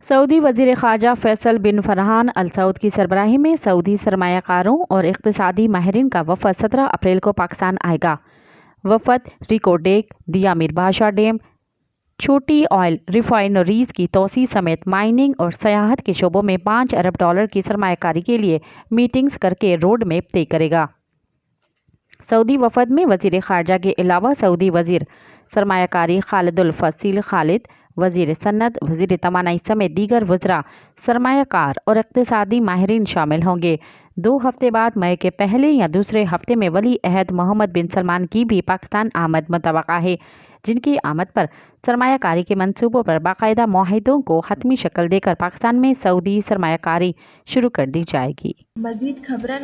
سعودی وزیر خارجہ فیصل بن فرحان السعود کی سربراہی میں سعودی سرمایہ کاروں اور اقتصادی ماہرین کا وفد 17 اپریل کو پاکستان آئے گا۔ وفد ریکو ڈیک، دیا میر بادشاہ ڈیم، چھوٹی آئل ریفائنریز کی توسیع سمیت مائننگ اور سیاحت کے شعبوں میں $5 ارب کی سرمایہ کاری کے لیے میٹنگز کرکے روڈ میپ طے کرے گا۔ سعودی وفد میں وزیر خارجہ کے علاوہ سعودی وزیر سرمایہ کاری خالد الفصیل خالد، وزیر صنعت، وزیر توانائی سمیت دیگر وزراء، سرمایہ کار اور اقتصادی ماہرین شامل ہوں گے۔ 2 ہفتے بعد مئی کے پہلے یا دوسرے ہفتے میں ولی عہد محمد بن سلمان کی بھی پاکستان آمد متوقع ہے، جن کی آمد پر سرمایہ کاری کے منصوبوں پر باقاعدہ معاہدوں کو حتمی شکل دے کر پاکستان میں سعودی سرمایہ کاری شروع کر دی جائے گی۔ مزید خبرن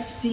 HD।